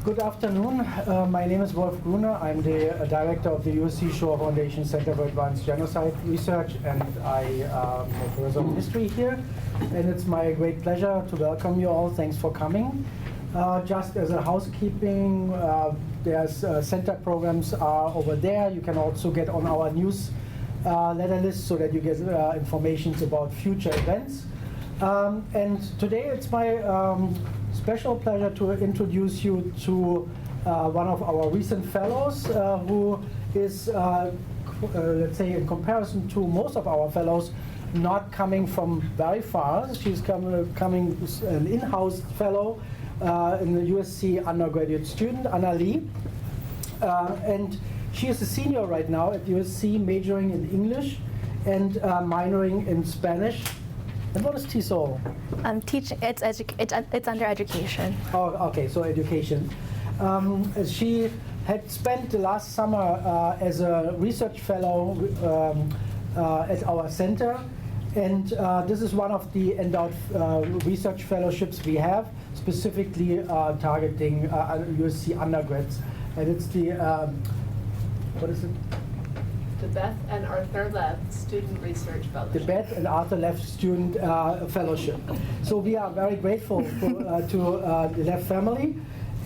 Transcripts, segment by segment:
Good afternoon. My name is Wolf Gruner. I'm the director of the USC Shoah Foundation Center for Advanced Genocide Research, and I am a professor of history here. And it's my great pleasure to welcome you all. Thanks for coming. Just as a housekeeping, there's center programs are over there. You can also get on our news letter list so that you get information about future events. And today it's my special pleasure to introduce you to one of our recent fellows who is, let's say, in comparison to most of our fellows, not coming from very far. She's coming an in-house fellow in the USC undergraduate student, Anna Lee. And she is a senior right now at USC, majoring in English and minoring in Spanish. And what is TESOL? Teaching. It's under education. Oh, okay. So education. She had spent the last summer as a research fellow at our center, and this is one of the endowed research fellowships we have, specifically targeting USC undergrads, and it's the what is it? The Beth and Arthur Lev Student Research Fellowship. The Beth and Arthur Lev Student Fellowship. So we are very grateful to the Lev family.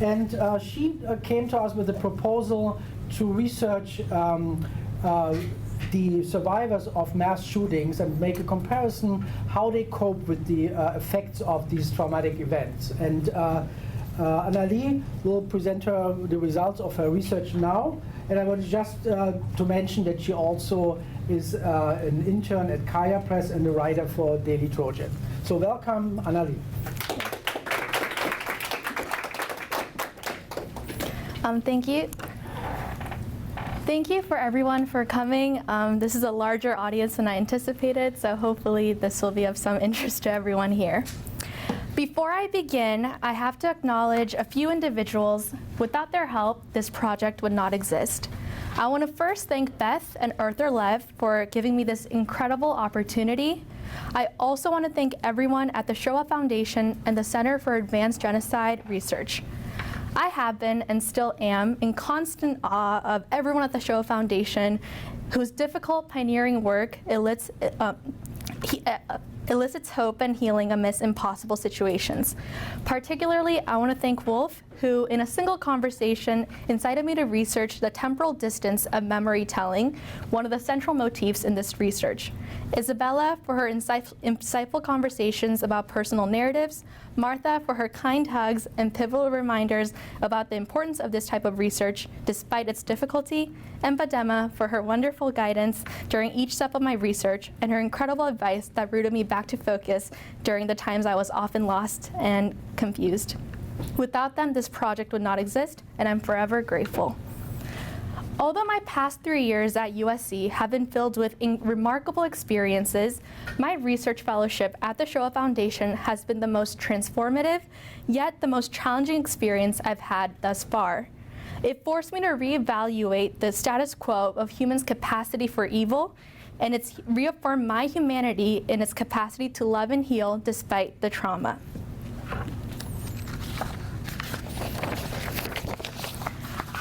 And she came to us with a proposal to research the survivors of mass shootings and make a comparison how they cope with the effects of these traumatic events. And Anna Lee will present the results of her research now. And I want just to mention that she also is an intern at Kaya Press and a writer for Daily Trojan. So welcome, Anna Lee. Thank you. Thank you for everyone for coming. This is a larger audience than I anticipated, so hopefully this will be of some interest to everyone here. Before I begin, I have to acknowledge a few individuals. Without their help, this project would not exist. I want to first thank Beth and Arthur Lev for giving me this incredible opportunity. I also want to thank everyone at the Shoah Foundation and the Center for Advanced Genocide Research. I have been and still am in constant awe of everyone at the Shoah Foundation whose difficult pioneering work elicits hope and healing amidst impossible situations. Particularly, I want to thank Wolf, who in a single conversation incited me to research the temporal distance of memory telling, one of the central motifs in this research. Isabella for her insightful conversations about personal narratives, Martha for her kind hugs and pivotal reminders about the importance of this type of research despite its difficulty, and Badema for her wonderful guidance during each step of my research and her incredible advice that rooted me back to focus during the times I was often lost and confused. Without them, this project would not exist, and I'm forever grateful. Although my past 3 years at USC have been filled with remarkable experiences, my research fellowship at the Shoah Foundation has been the most transformative, yet the most challenging experience I've had thus far. It forced me to reevaluate the status quo of humans' capacity for evil, and it's reaffirmed my humanity in its capacity to love and heal despite the trauma.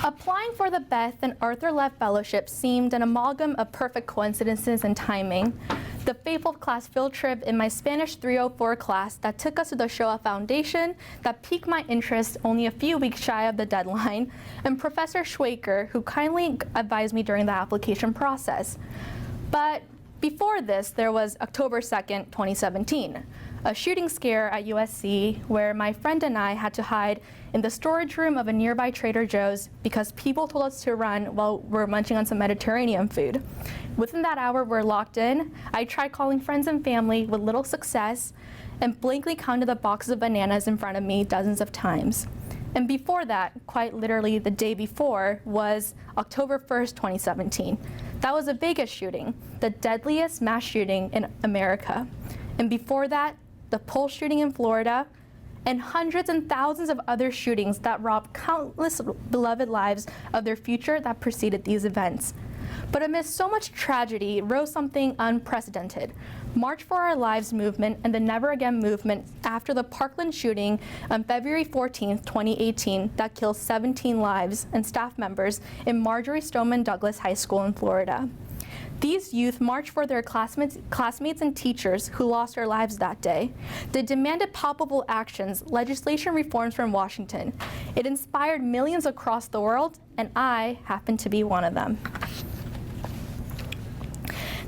Applying for the Beth and Arthur Lev Fellowship seemed an amalgam of perfect coincidences and timing. The fateful class field trip in my Spanish 304 class that took us to the Shoah Foundation that piqued my interest only a few weeks shy of the deadline, and Professor Schwaker, who kindly advised me during the application process. But before this, there was October 2nd, 2017, a shooting scare at USC where my friend and I had to hide in the storage room of a nearby Trader Joe's because people told us to run while we're munching on some Mediterranean food. Within that hour, we're locked in. I tried calling friends and family with little success and blankly counted the boxes of bananas in front of me dozens of times. And before that, quite literally the day before, was October 1st, 2017. That was a Vegas shooting, the deadliest mass shooting in America. And before that, the Pulse shooting in Florida, and hundreds and thousands of other shootings that robbed countless beloved lives of their future that preceded these events. But amidst so much tragedy rose something unprecedented. March for Our Lives movement and the Never Again movement after the Parkland shooting on February 14, 2018, that killed 17 lives and staff members in Marjory Stoneman Douglas High School in Florida. These youth marched for their classmates and teachers who lost their lives that day. They demanded palpable actions, legislation reforms from Washington. It inspired millions across the world, and I happen to be one of them.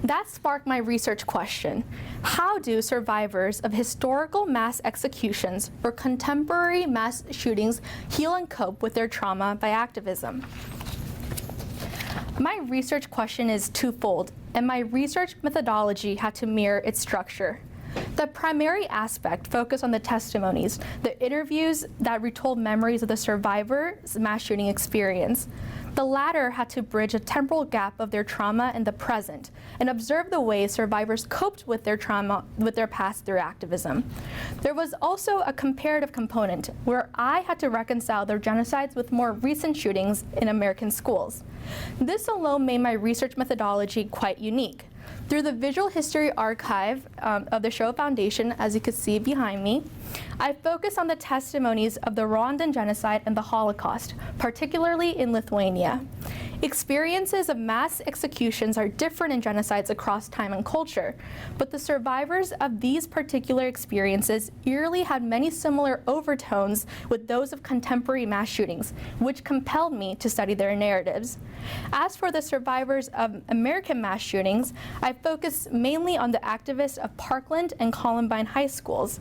That sparked my research question. How do survivors of historical mass executions or contemporary mass shootings heal and cope with their trauma by activism? My research question is twofold, and my research methodology had to mirror its structure. The primary aspect focused on the testimonies, the interviews that retold memories of the survivors' mass shooting experience. The latter had to bridge a temporal gap of their trauma in the present and observe the ways survivors coped with their trauma, with their past through activism. There was also a comparative component where I had to reconcile their genocides with more recent shootings in American schools. This alone made my research methodology quite unique. Through the Visual History Archive of the Shoah Foundation, as you can see behind me, I focus on the testimonies of the Rwandan genocide and the Holocaust, particularly in Lithuania. Experiences of mass executions are different in genocides across time and culture, but the survivors of these particular experiences eerily had many similar overtones with those of contemporary mass shootings, which compelled me to study their narratives. As for the survivors of American mass shootings, I focus mainly on the activists of Parkland and Columbine high schools.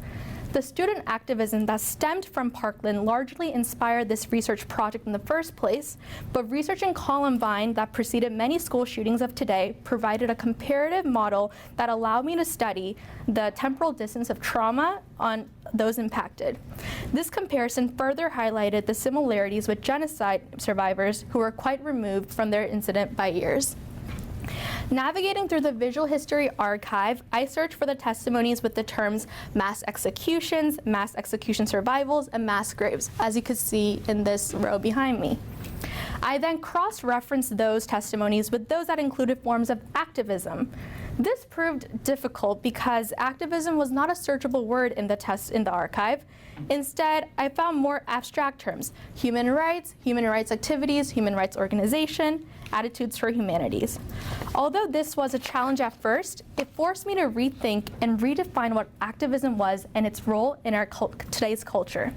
The student activism that stemmed from Parkland largely inspired this research project in the first place, but research in Columbine that preceded many school shootings of today provided a comparative model that allowed me to study the temporal distance of trauma on those impacted. This comparison further highlighted the similarities with genocide survivors who were quite removed from their incident by years. Navigating through the Visual History Archive, I searched for the testimonies with the terms mass executions, mass execution survivals, and mass graves, as you can see in this row behind me. I then cross-referenced those testimonies with those that included forms of activism. This proved difficult because activism was not a searchable word in the archive. Instead, I found more abstract terms: human rights activities, human rights organization, attitudes for humanities. Although this was a challenge at first, it forced me to rethink and redefine what activism was and its role in our today's culture.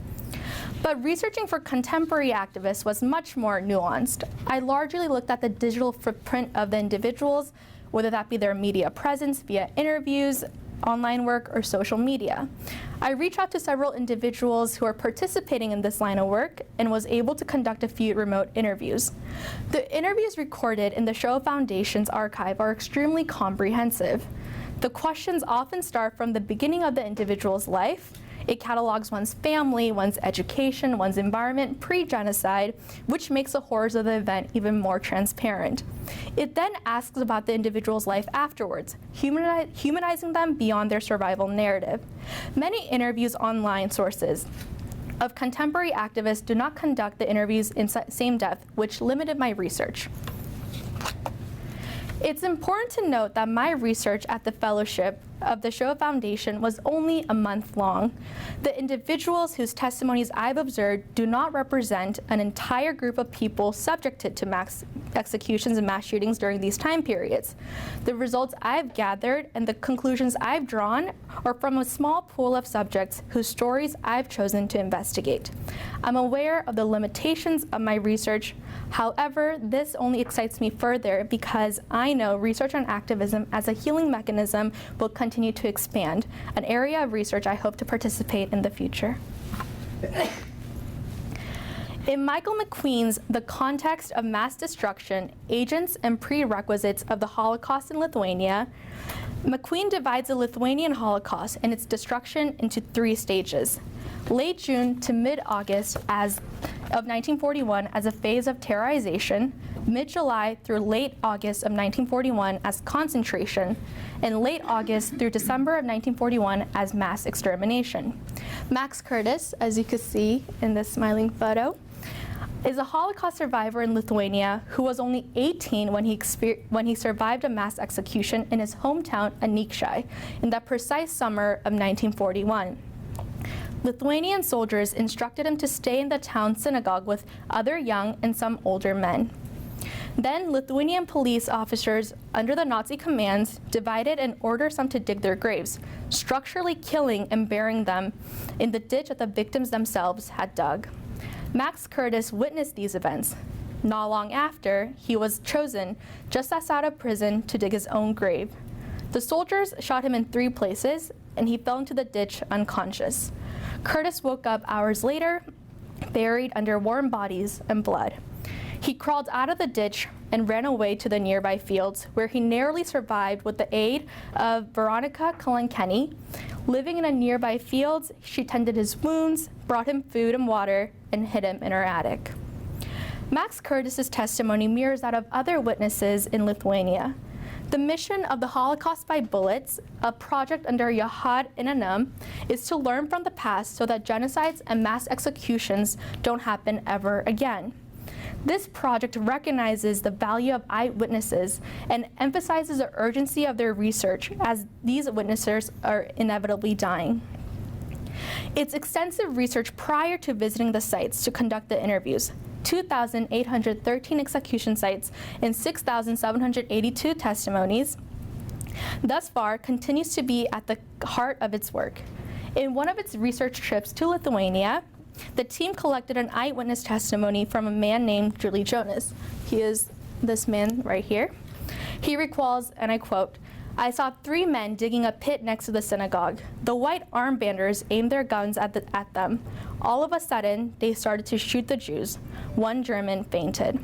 But researching for contemporary activists was much more nuanced. I largely looked at the digital footprint of the individuals, whether that be their media presence via interviews, online work, or social media. I reached out to several individuals who are participating in this line of work and was able to conduct a few remote interviews. The interviews recorded in the Shoah Foundation's archive are extremely comprehensive. The questions often start from the beginning of the individual's life. It catalogs one's family, one's education, one's environment pre-genocide, which makes the horrors of the event even more transparent. It then asks about the individual's life afterwards, humanizing them beyond their survival narrative. Many interviews online sources of contemporary activists do not conduct the interviews in same depth, which limited my research. It's important to note that my research at the fellowship of the Shoah Foundation was only a month long. The individuals whose testimonies I've observed do not represent an entire group of people subjected to mass executions and mass shootings during these time periods. The results I've gathered and the conclusions I've drawn are from a small pool of subjects whose stories I've chosen to investigate. I'm aware of the limitations of my research. However, this only excites me further because I know research on activism as a healing mechanism will continue to expand, an area of research I hope to participate in the future. In Michael McQueen's The Context of Mass Destruction, Agents and Prerequisites of the Holocaust in Lithuania, McQueen divides the Lithuanian Holocaust and its destruction into 3 stages. Late June to mid-August of 1941 as a phase of terrorization, mid-July through late August of 1941 as concentration, and late August through December of 1941 as mass extermination. Max Curtis, as you can see in this smiling photo, is a Holocaust survivor in Lithuania who was only 18 when he survived a mass execution in his hometown Anykščiai in that precise summer of 1941. Lithuanian soldiers instructed him to stay in the town synagogue with other young and some older men. Then Lithuanian police officers under the Nazi commands divided and ordered some to dig their graves, structurally killing and burying them in the ditch that the victims themselves had dug. Max Curtis witnessed these events. Not long after, he was chosen, just as out of prison, to dig his own grave. The soldiers shot him in 3 places, and he fell into the ditch unconscious. Curtis woke up hours later, buried under warm bodies and blood. He crawled out of the ditch and ran away to the nearby fields, where he narrowly survived with the aid of Veronica Kalenkeni. Living in a nearby fields, she tended his wounds, brought him food and water, and hid him in her attic. Max Curtis's testimony mirrors that of other witnesses in Lithuania. The mission of the Holocaust by Bullets, a project under Yahad Inanum, is to learn from the past so that genocides and mass executions don't happen ever again. This project recognizes the value of eyewitnesses and emphasizes the urgency of their research as these witnesses are inevitably dying. Its extensive research prior to visiting the sites to conduct the interviews, 2,813 execution sites and 6,782 testimonies, thus far continues to be at the heart of its work. In one of its research trips to Lithuania, the team collected an eyewitness testimony from a man named Julie Jonas. He is this man right here. He recalls, and I quote, "I saw 3 men digging a pit next to the synagogue. The white armbanders aimed their guns at them. All of a sudden, they started to shoot the Jews. One German fainted."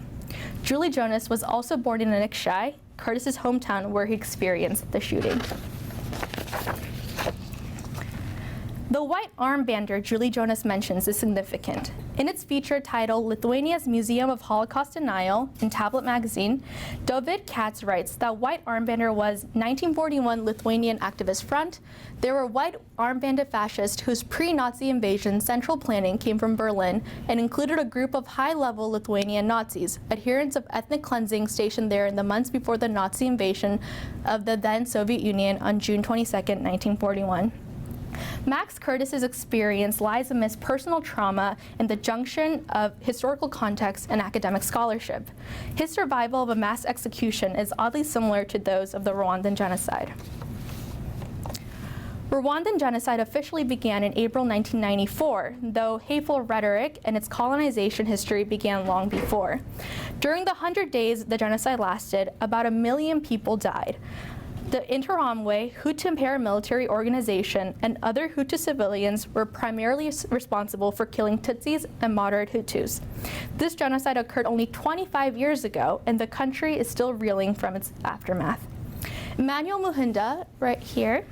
Julie Jonas was also born in Anykščiai, Curtis's hometown, where he experienced the shooting. The white armbander Julie Jonas mentions is significant. In its feature titled Lithuania's Museum of Holocaust Denial in Tablet magazine, David Katz writes that white armbander was 1941 Lithuanian activist front. There were white armbanded fascists whose pre-Nazi invasion central planning came from Berlin and included a group of high-level Lithuanian Nazis, adherents of ethnic cleansing stationed there in the months before the Nazi invasion of the then Soviet Union on June 22, 1941. Max Curtis's experience lies amidst personal trauma and the junction of historical context and academic scholarship. His survival of a mass execution is oddly similar to those of the Rwandan genocide. Rwandan genocide officially began in April 1994, though hateful rhetoric and its colonization history began long before. During the 100 days the genocide lasted, about 1 million people died. The Interahamwe Hutu paramilitary organization and other Hutu civilians were primarily responsible for killing Tutsis and moderate Hutus. This genocide occurred only 25 years ago, and the country is still reeling from its aftermath. Emmanuel Muhinda, right here,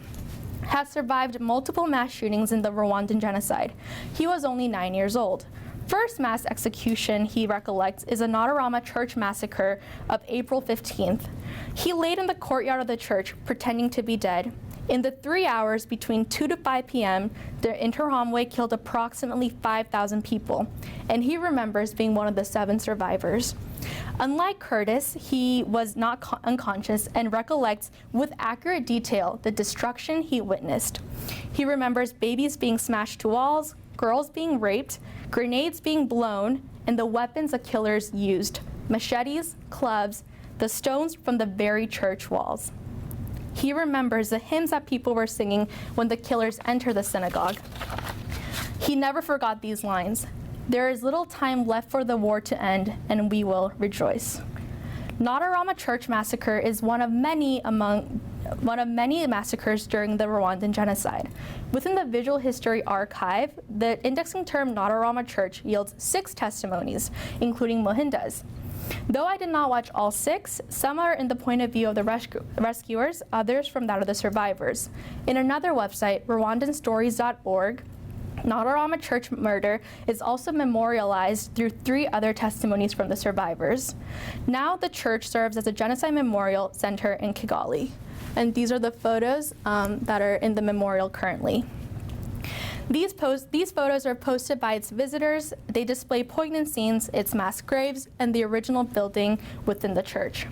has survived multiple mass shootings in the Rwandan genocide. He was only 9 years old. First mass execution he recollects is a Natarama church massacre of April 15th. He laid in the courtyard of the church, pretending to be dead. In the 3 hours between 2 to 5 p.m., the Interahamwe killed approximately 5,000 people, and he remembers being one of the 7 survivors. Unlike Curtis, he was not unconscious and recollects with accurate detail the destruction he witnessed. He remembers babies being smashed to walls, girls being raped, grenades being blown, and the weapons the killers used: machetes, clubs, the stones from the very church walls. He remembers the hymns that people were singing when the killers entered the synagogue. He never forgot these lines: "There is little time left for the war to end, and we will rejoice." Natarama Church Massacre is one of many massacres during the Rwandan genocide. Within the Visual History Archive, the indexing term Natarama Church yields 6 testimonies, including Muhinda's. Though I did not watch all 6, some are in the point of view of the rescuers, others from that of the survivors. In another website, rwandanstories.org, Natarama Church murder is also memorialized through 3 other testimonies from the survivors. Now the church serves as a genocide memorial center in Kigali. And these are the photos that are in the memorial currently. These photos are posted by its visitors. They display poignant scenes, its mass graves, and the original building within the church.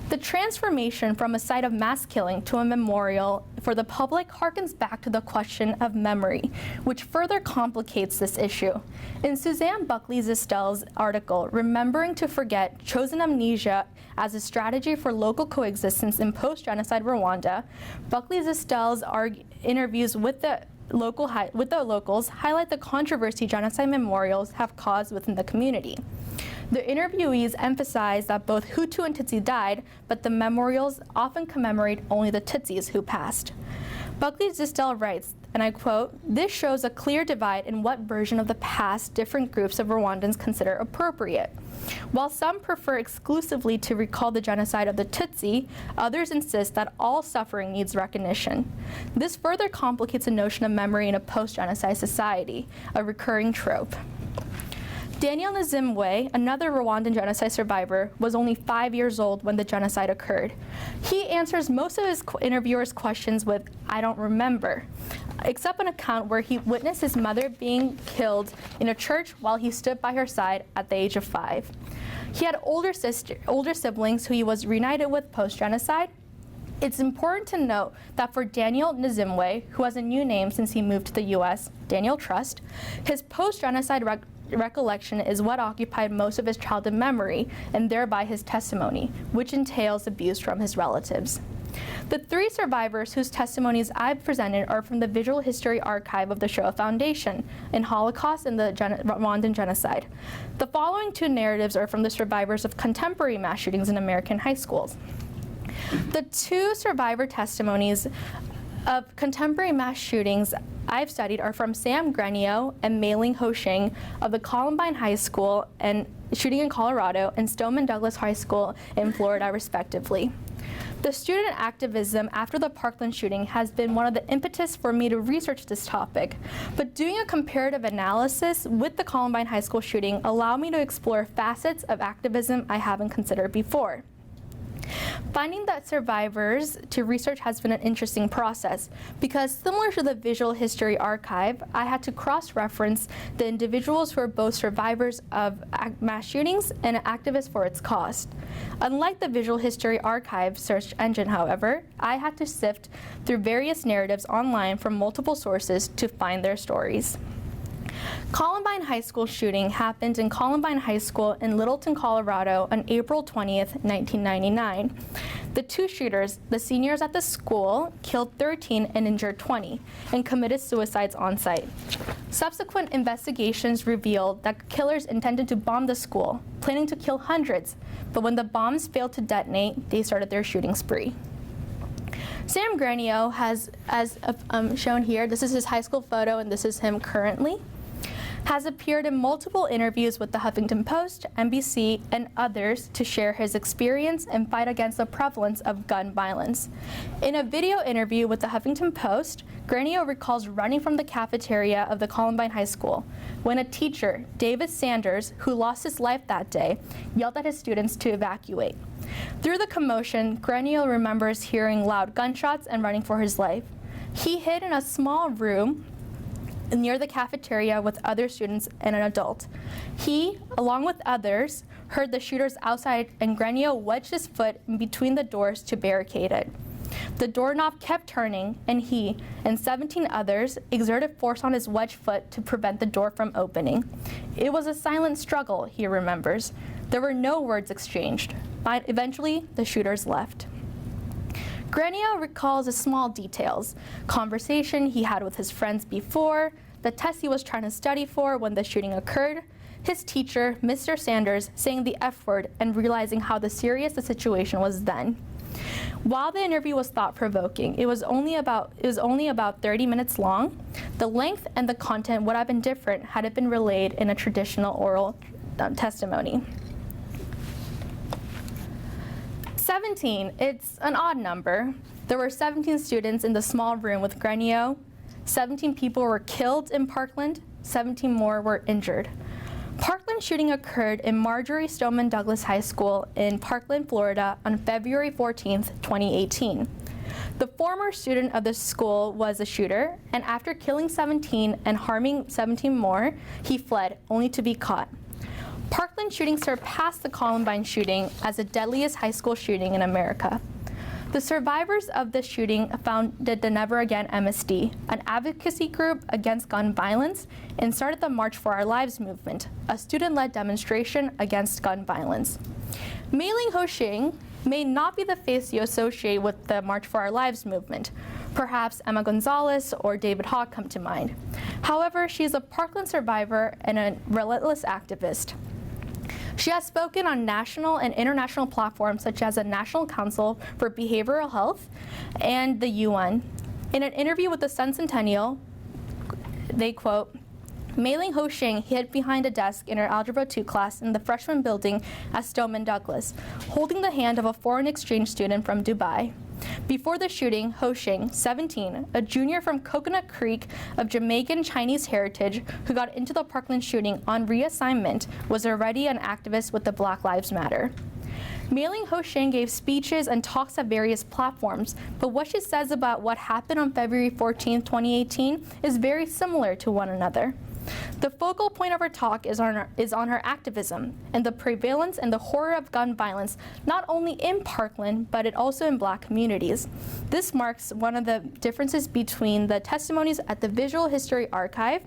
The transformation from a site of mass killing to a memorial for the public harkens back to the question of memory, which further complicates this issue. In Suzanne Buckley-Zistel's article, Remembering to Forget, Chosen Amnesia as a Strategy for Local Coexistence in Post-Genocide Rwanda, Buckley-Zistel's interviews with the locals highlight the controversy genocide memorials have caused within the community. The interviewees emphasize that both Hutu and Tutsi died, but the memorials often commemorate only the Tutsis who passed. Buckley-Zistel writes, and I quote, "This shows a clear divide in what version of the past different groups of Rwandans consider appropriate. While some prefer exclusively to recall the genocide of the Tutsi, others insist that all suffering needs recognition. This further complicates the notion of memory in a post-genocide society, a recurring trope." Daniel Nzimwe, another Rwandan genocide survivor, was only 5 years old when the genocide occurred. He answers most of his interviewers' questions with, "I don't remember," except an account where he witnessed his mother being killed in a church while he stood by her side at the age of 5. He had older siblings who he was reunited with post-genocide. It's important to note that for Daniel Nzimwe, who has a new name since he moved to the US, Daniel Trust, his post-genocide recollection is what occupied most of his childhood memory, and thereby his testimony, which entails abuse from his relatives. The 3 survivors whose testimonies I've presented are from the Visual History Archive of the Shoah Foundation in Holocaust and the Rwandan genocide. The following 2 narratives are from the survivors of contemporary mass shootings in American high schools. The 2 survivor testimonies of contemporary mass shootings I've studied are from Sam Grenio and Mei-Ling Ho-Shing of the Columbine High School and shooting in Colorado and Stoneman Douglas High School in Florida, respectively. The student activism after the Parkland shooting has been one of the impetus for me to research this topic, but doing a comparative analysis with the Columbine High School shooting allowed me to explore facets of activism I haven't considered before. Finding that survivors to research has been an interesting process because, similar to the Visual History Archive, I had to cross-reference the individuals who are both survivors of mass shootings and activists for its cause. Unlike the Visual History Archive search engine, however, I had to sift through various narratives online from multiple sources to find their stories. Columbine High School shooting happened in Columbine High School in Littleton, Colorado on April 20th, 1999. The 2 shooters, the seniors at the school, killed 13 and injured 20 and committed suicides on site. Subsequent investigations revealed that killers intended to bomb the school, planning to kill hundreds, but when the bombs failed to detonate, they started their shooting spree. Sam Grenio has, as shown here, this is his high school photo and this is him currently, has appeared in multiple interviews with the Huffington Post, NBC, and others to share his experience and fight against the prevalence of gun violence. In a video interview with the Huffington Post, Grenio recalls running from the cafeteria of the Columbine High School when a teacher, Davis Sanders, who lost his life that day, yelled at his students to evacuate. Through the commotion, Grenio remembers hearing loud gunshots and running for his life. He hid in a small room near the cafeteria with other students and an adult. He, along with others, heard the shooters outside and Grenio wedged his foot in between the doors to barricade it. The doorknob kept turning and he and 17 others exerted force on his wedged foot to prevent the door from opening. It was a silent struggle, he remembers. There were no words exchanged, but eventually the shooters left. Grenio recalls the small details, conversation he had with his friends before, the test he was trying to study for when the shooting occurred, his teacher, Mr. Sanders, saying the F word and realizing how serious the situation was then. While the interview was thought-provoking, it was only about 30 minutes long. The length and the content would have been different had it been relayed in a traditional oral testimony. 17, it's an odd number. There were 17 students in the small room with Grenio. 17 people were killed in Parkland, 17 more were injured. Parkland shooting occurred in Marjorie Stoneman Douglas High School in Parkland, Florida on February 14th, 2018. The former student of the school was a shooter, and after killing 17 and harming 17 more, he fled, only to be caught. Parkland shooting surpassed the Columbine shooting as the deadliest high school shooting in America. The survivors of this shooting founded the Never Again MSD, an advocacy group against gun violence, and started the March for Our Lives movement, a student-led demonstration against gun violence. Mei-Ling Ho-Shing may not be the face you associate with the March for Our Lives movement. Perhaps Emma Gonzalez or David Hogg come to mind. However, she is a Parkland survivor and a relentless activist. She has spoken on national and international platforms such as the National Council for Behavioral Health and the UN. In an interview with the Sun Centennial, they quote, Mei-Ling Ho-Shing hid behind a desk in her Algebra 2 class in the freshman building at Stoneman Douglas, holding the hand of a foreign exchange student from Dubai. Before the shooting, Ho-Shing, 17, a junior from Coconut Creek of Jamaican Chinese heritage who got into the Parkland shooting on reassignment, was already an activist with the Black Lives Matter. Mei-Ling Ho-Shing gave speeches and talks at various platforms, but what she says about what happened on February 14, 2018 is very similar to one another. The focal point of her talk is on her activism and the prevalence and the horror of gun violence, not only in Parkland, but also in Black communities. This marks one of the differences between the testimonies at the Visual History Archive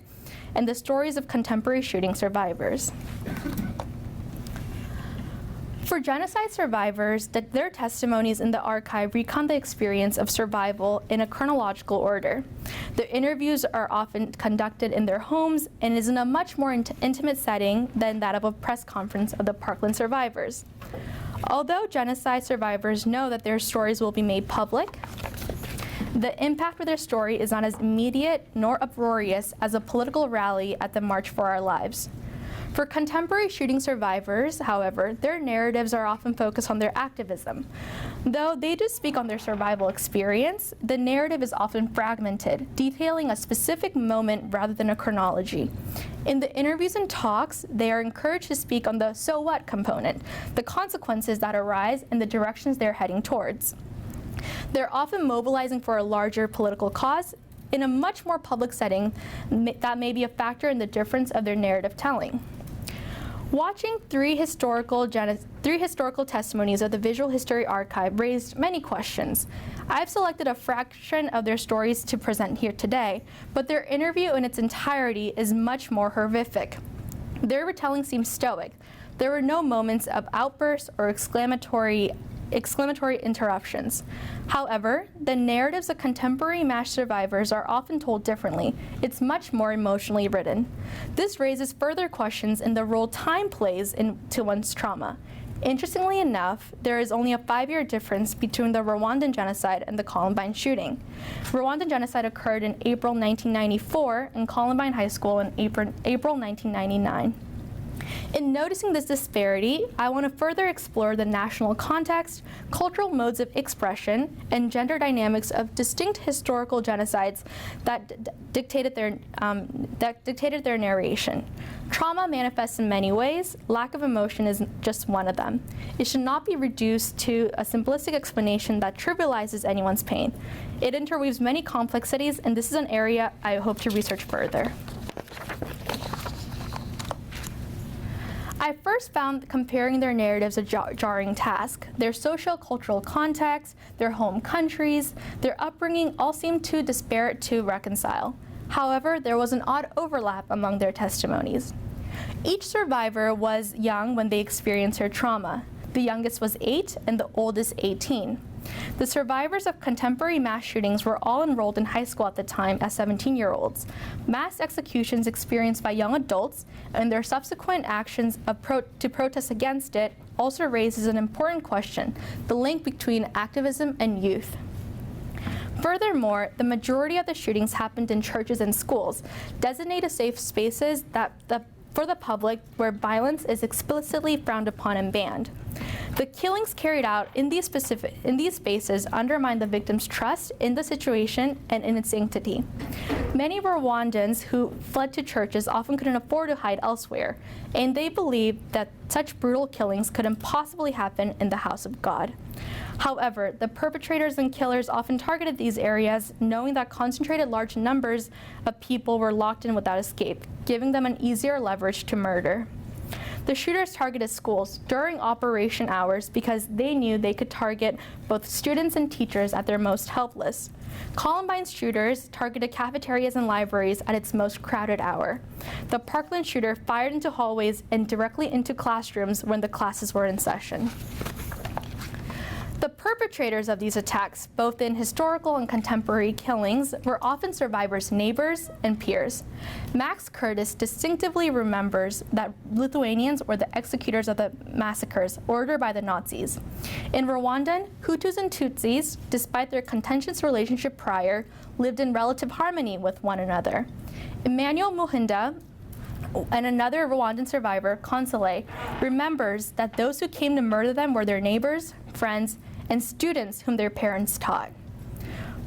and the stories of contemporary shooting survivors. For genocide survivors, their testimonies in the archive recount the experience of survival in a chronological order. The interviews are often conducted in their homes and is in a much more intimate setting than that of a press conference of the Parkland survivors. Although genocide survivors know that their stories will be made public, the impact of their story is not as immediate nor uproarious as a political rally at the March for Our Lives. For contemporary shooting survivors, however, their narratives are often focused on their activism. Though they do speak on their survival experience, the narrative is often fragmented, detailing a specific moment rather than a chronology. In the interviews and talks, they are encouraged to speak on the so what component, the consequences that arise and the directions they're heading towards. They're often mobilizing for a larger political cause in a much more public setting that may be a factor in the difference of their narrative telling. Watching three historical testimonies of the Visual History Archive raised many questions. I've selected a fraction of their stories to present here today, but their interview in its entirety is much more horrific. Their retelling seems stoic. There were no moments of outbursts or exclamatory interruptions. However, the narratives of contemporary mass survivors are often told differently. It's much more emotionally written. This raises further questions in the role time plays into one's trauma. Interestingly enough, there is only a 5-year difference between the Rwandan genocide and the Columbine shooting. Rwandan genocide occurred in April 1994 and Columbine High School in April 1999. In noticing this disparity, I want to further explore the national context, cultural modes of expression, and gender dynamics of distinct historical genocides that dictated their narration. Trauma manifests in many ways. Lack of emotion is just one of them. It should not be reduced to a simplistic explanation that trivializes anyone's pain. It interweaves many complexities, and this is an area I hope to research further. I first found comparing their narratives a jarring task. Their socio-cultural context, their home countries, their upbringing all seemed too disparate to reconcile. However, there was an odd overlap among their testimonies. Each survivor was young when they experienced their trauma. The youngest was 8 and the oldest 18. The survivors of contemporary mass shootings were all enrolled in high school at the time as 17-year-olds. Mass executions experienced by young adults and their subsequent actions to protest against it also raises an important question, the link between activism and youth. Furthermore, the majority of the shootings happened in churches and schools, designated safe spaces for the public where violence is explicitly frowned upon and banned. The killings carried out in these spaces undermine the victim's trust in the situation and in its sanctity. Many Rwandans who fled to churches often couldn't afford to hide elsewhere, and they believed that such brutal killings could impossibly happen in the house of God. However, the perpetrators and killers often targeted these areas, knowing that concentrated large numbers of people were locked in without escape, giving them an easier leverage to murder. The shooters targeted schools during operation hours because they knew they could target both students and teachers at their most helpless. Columbine's shooters targeted cafeterias and libraries at its most crowded hour. The Parkland shooter fired into hallways and directly into classrooms when the classes were in session. The perpetrators of these attacks, both in historical and contemporary killings, were often survivors' neighbors and peers. Max Curtis distinctively remembers that Lithuanians were the executors of the massacres ordered by the Nazis. In Rwandan, Hutus and Tutsis, despite their contentious relationship prior, lived in relative harmony with one another. Emmanuel Muhinda, and another Rwandan survivor, Console, remembers that those who came to murder them were their neighbors, friends, and students whom their parents taught.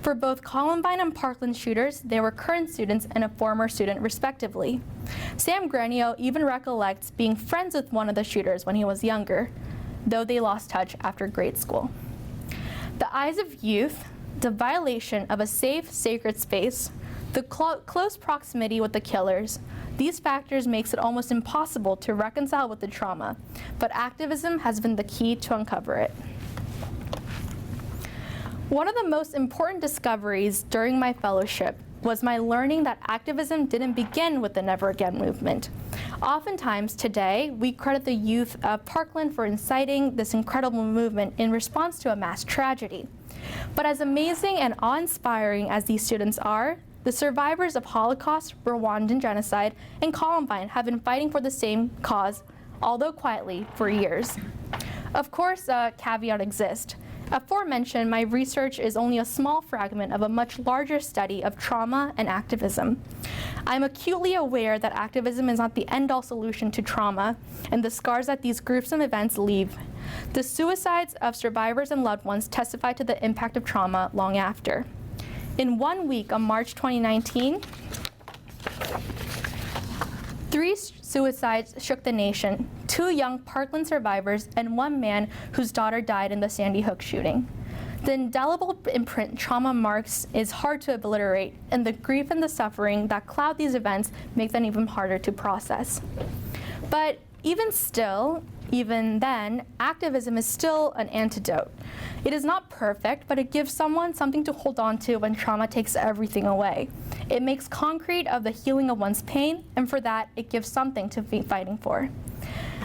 For both Columbine and Parkland shooters, they were current students and a former student, respectively. Sam Grenio even recollects being friends with one of the shooters when he was younger, though they lost touch after grade school. The eyes of youth, the violation of a safe, sacred space, the close proximity with the killers, these factors makes it almost impossible to reconcile with the trauma, but activism has been the key to uncover it. One of the most important discoveries during my fellowship was my learning that activism didn't begin with the Never Again movement. Oftentimes today, we credit the youth of Parkland for inciting this incredible movement in response to a mass tragedy. But as amazing and awe-inspiring as these students are, the survivors of Holocaust, Rwandan genocide, and Columbine have been fighting for the same cause, although quietly, for years. Of course, a caveat exists. Aforementioned, my research is only a small fragment of a much larger study of trauma and activism. I'm acutely aware that activism is not the end-all solution to trauma and the scars that these gruesome events leave. The suicides of survivors and loved ones testify to the impact of trauma long after. In 1 week, on March 2019, 3 suicides shook the nation, 2 young Parkland survivors and 1 man whose daughter died in the Sandy Hook shooting. The indelible imprint trauma marks is hard to obliterate, and the grief and the suffering that cloud these events make them even harder to process. But even then, activism is still an antidote. It is not perfect, but it gives someone something to hold on to when trauma takes everything away. It makes concrete of the healing of one's pain, and for that, it gives something to be fighting for.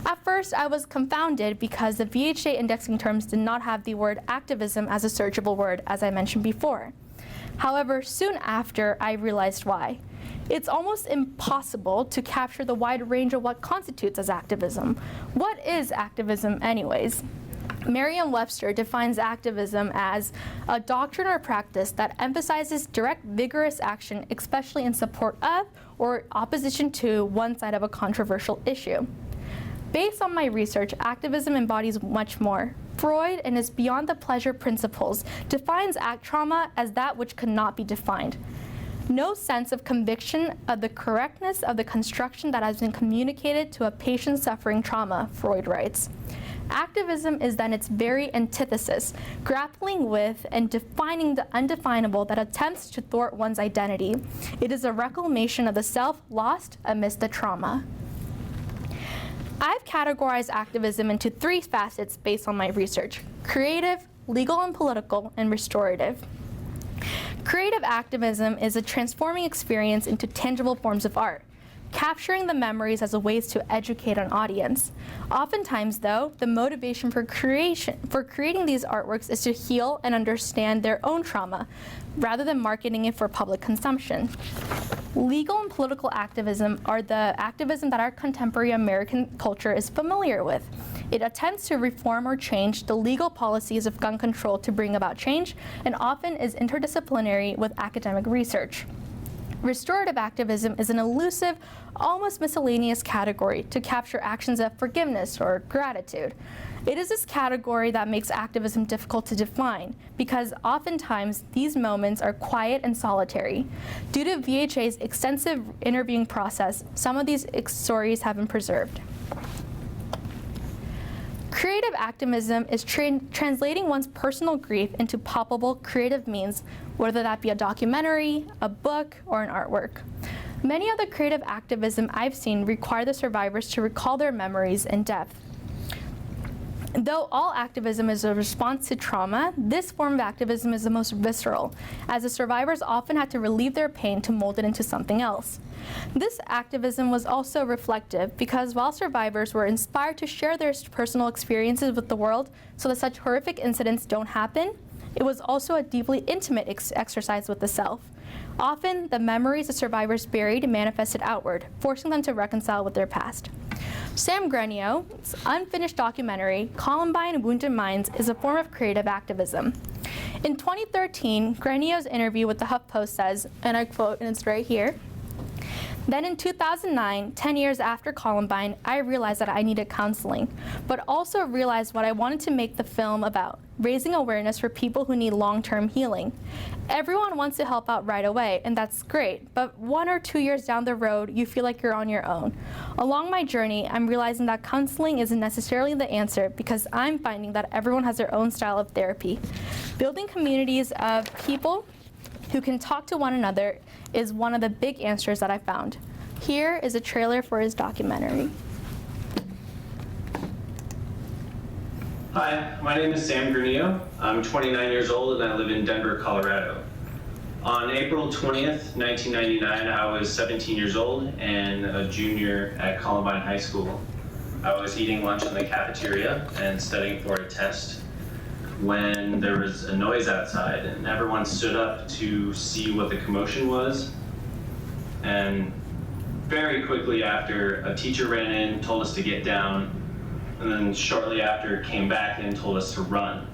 At first, I was confounded because the VHA indexing terms did not have the word activism as a searchable word, as I mentioned before. However, soon after, I realized why. It's almost impossible to capture the wide range of what constitutes as activism. What is activism anyways? Merriam-Webster defines activism as a doctrine or practice that emphasizes direct, vigorous action, especially in support of or opposition to one side of a controversial issue. Based on my research, activism embodies much more. Freud, in his Beyond the Pleasure Principles, defines trauma as that which cannot be defined. No sense of conviction of the correctness of the construction that has been communicated to a patient suffering trauma, Freud writes. Activism is then its very antithesis, grappling with and defining the undefinable that attempts to thwart one's identity. It is a reclamation of the self lost amidst the trauma. I've categorized activism into 3 facets based on my research: creative, legal and political, and restorative. Creative activism is a transforming experience into tangible forms of art, capturing the memories as a way to educate an audience. Oftentimes, though, the motivation for creating these artworks is to heal and understand their own trauma, rather than marketing it for public consumption. Legal and political activism are the activism that our contemporary American culture is familiar with. It attempts to reform or change the legal policies of gun control to bring about change, and often is interdisciplinary with academic research. Restorative activism is an elusive, almost miscellaneous category to capture actions of forgiveness or gratitude. It is this category that makes activism difficult to define, because oftentimes these moments are quiet and solitary. Due to VHA's extensive interviewing process, some of these stories have been preserved. Creative activism is translating one's personal grief into palpable creative means, whether that be a documentary, a book, or an artwork. Many of the creative activism I've seen require the survivors to recall their memories in depth. Though all activism is a response to trauma, this form of activism is the most visceral, as the survivors often had to relieve their pain to mold it into something else. This activism was also reflective because while survivors were inspired to share their personal experiences with the world so that such horrific incidents don't happen, it was also a deeply intimate exercise with the self. Often, the memories the survivors buried manifested outward, forcing them to reconcile with their past. Sam Grenio's unfinished documentary, Columbine and Wounded Minds, is a form of creative activism. In 2013, Grenio's interview with the HuffPost says, and I quote, and it's right here, "Then in 2009, 10 years after Columbine, I realized that I needed counseling, but also realized what I wanted to make the film about, raising awareness for people who need long-term healing. Everyone wants to help out right away, and that's great, but 1 or 2 years down the road, you feel like you're on your own. Along my journey, I'm realizing that counseling isn't necessarily the answer because I'm finding that everyone has their own style of therapy. Building communities of people who can talk to one another is one of the big answers that I found." Here is a trailer for his documentary. Hi, my name is Sam Grenio. I'm 29 years old and I live in Denver, Colorado. On April 20th, 1999, I was 17 years old and a junior at Columbine High School. I was eating lunch in the cafeteria and studying for a test when there was a noise outside and everyone stood up to see what the commotion was. And very quickly after, a teacher ran in, told us to get down, and then shortly after came back and told us to run.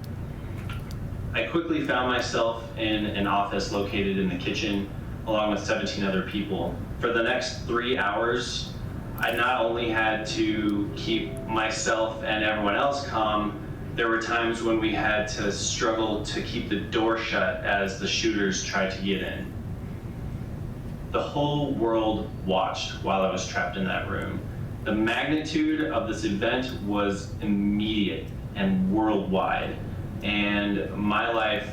I quickly found myself in an office located in the kitchen along with 17 other people. For the next 3 hours, I not only had to keep myself and everyone else calm, there were times when we had to struggle to keep the door shut as the shooters tried to get in. The whole world watched while I was trapped in that room. The magnitude of this event was immediate and worldwide, and my life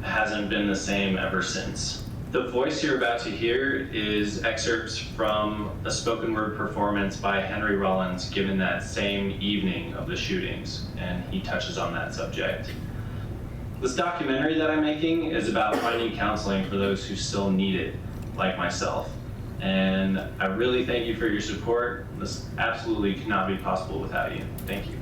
hasn't been the same ever since. The voice you're about to hear is excerpts from a spoken word performance by Henry Rollins given that same evening of the shootings, and he touches on that subject. This documentary that I'm making is about finding counseling for those who still need it, like myself. And I really thank you for your support. This absolutely could not be possible without you. Thank you.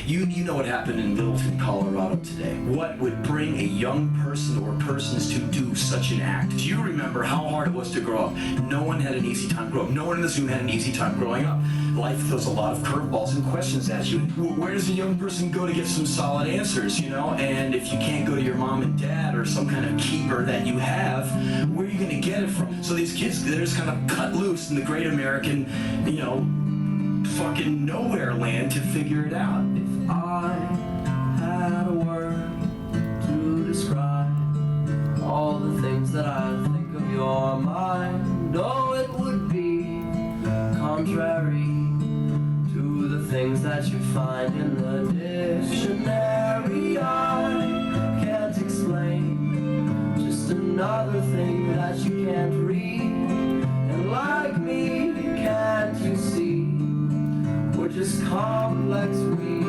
You know what happened in Littleton, Colorado today. What would bring a young person or persons to do such an act? Do you remember how hard it was to grow up? No one had an easy time growing up. No one in this room had an easy time growing up. Life throws a lot of curveballs and questions at you. Where does a young person go to get some solid answers, you know? And if you can't go to your mom and dad or some kind of keeper that you have, where are you going to get it from? So these kids, they're just kind of cut loose in the great American, you know, fucking nowhere land to figure it out. If I had a word to describe all the things that I think of your mind, oh, it would be contrary to the things that you find in the dictionary. I can't explain, just another thing that you can't read. And like me, can't you see? We're just complex, we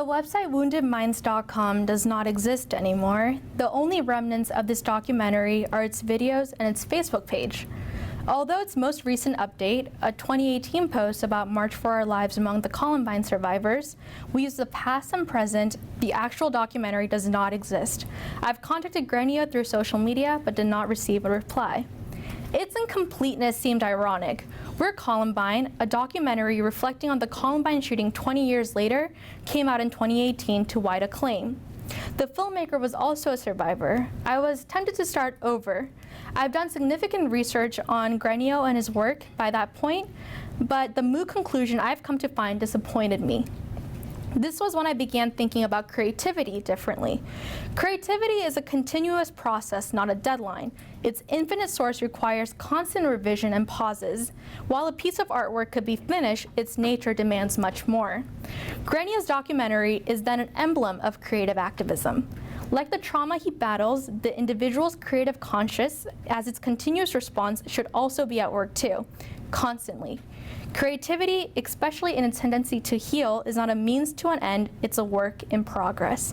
The website woundedminds.com does not exist anymore. The only remnants of this documentary are its videos and its Facebook page. Although its most recent update, a 2018 post about March for Our Lives among the Columbine survivors, we use the past and present, the actual documentary does not exist. I've contacted Grenia through social media but did not receive a reply. Its incompleteness seemed ironic. We're Columbine, a documentary reflecting on the Columbine shooting 20 years later, came out in 2018 to wide acclaim. The filmmaker was also a survivor. I was tempted to start over. I've done significant research on Grenio and his work by that point, but the moot conclusion I've come to find disappointed me. This was when I began thinking about creativity differently. Creativity is a continuous process, not a deadline. Its infinite source requires constant revision and pauses. While a piece of artwork could be finished, its nature demands much more. Grenio's documentary is then an emblem of creative activism. Like the trauma he battles, the individual's creative conscience, as its continuous response, should also be at work too, constantly. Creativity, especially in its tendency to heal, is not a means to an end, it's a work in progress.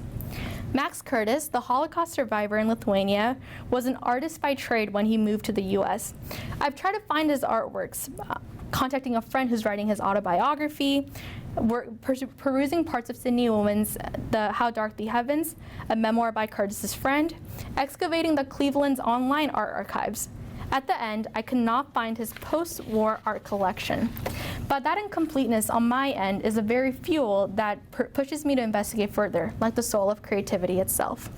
Max Curtis, the Holocaust survivor in Lithuania, was an artist by trade when he moved to the US. I've tried to find his artworks, contacting a friend who's writing his autobiography, perusing parts of Sydney Woman's The How Dark the Heavens, a memoir by Curtis's friend, excavating the Cleveland's online art archives. At the end, I could not find his post-war art collection. But that incompleteness on my end is a very fuel that pushes me to investigate further, like the soul of creativity itself.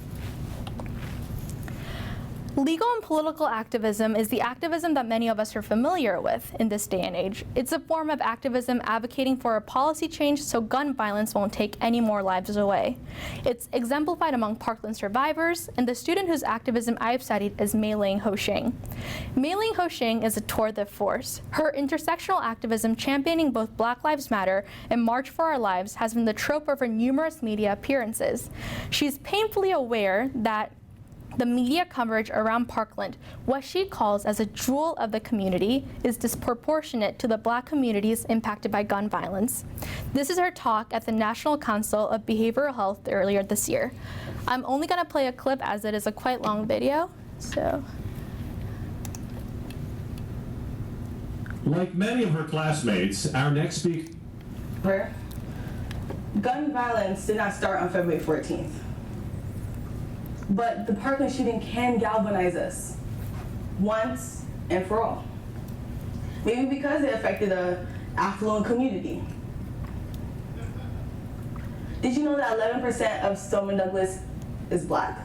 Legal and political activism is the activism that many of us are familiar with in this day and age. It's a form of activism advocating for a policy change so gun violence won't take any more lives away. It's exemplified among Parkland survivors, and the student whose activism I've studied is Mei-Ling Ho-Shing. Mei-Ling Ho-Shing is a tour de force. Her intersectional activism championing both Black Lives Matter and March for Our Lives has been the trope of her numerous media appearances. She's painfully aware that the media coverage around Parkland, what she calls as a jewel of the community, is disproportionate to the Black communities impacted by gun violence. This is her talk at the National Council of Behavioral Health earlier this year. I'm only going to play a clip as it is a quite long video, so. Like many of her classmates, our next speaker. Gun violence did not start on February 14th. But the Parkland shooting can galvanize us once and for all. Maybe because it affected an affluent community. Did you know that 11% of Stoneman Douglas is Black?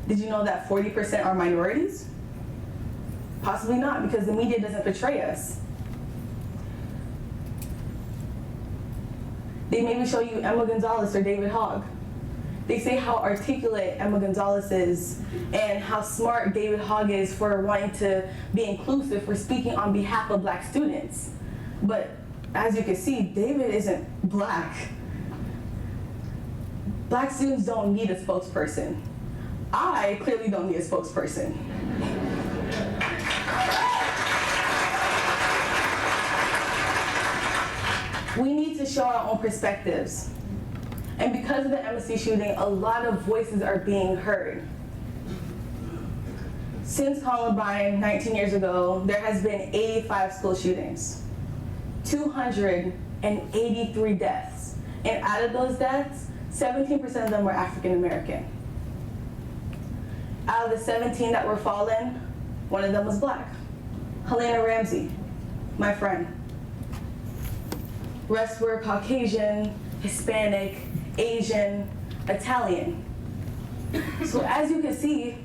Did you know that 40% are minorities? Possibly not, because the media doesn't portray us. They maybe show you Emma Gonzalez or David Hogg. They say how articulate Emma Gonzalez is and how smart David Hogg is for wanting to be inclusive, for speaking on behalf of Black students. But as you can see, David isn't Black. Black students don't need a spokesperson. I clearly don't need a spokesperson. We need to show our own perspectives. And because of the MSC shooting, a lot of voices are being heard. Since Columbine, 19 years ago, there has been 85 school shootings, 283 deaths. And out of those deaths, 17% of them were African American. Out of the 17 that were fallen, one of them was Black. Helena Ramsey, my friend. Rest were Caucasian, Hispanic, Asian, Italian. So as you can see,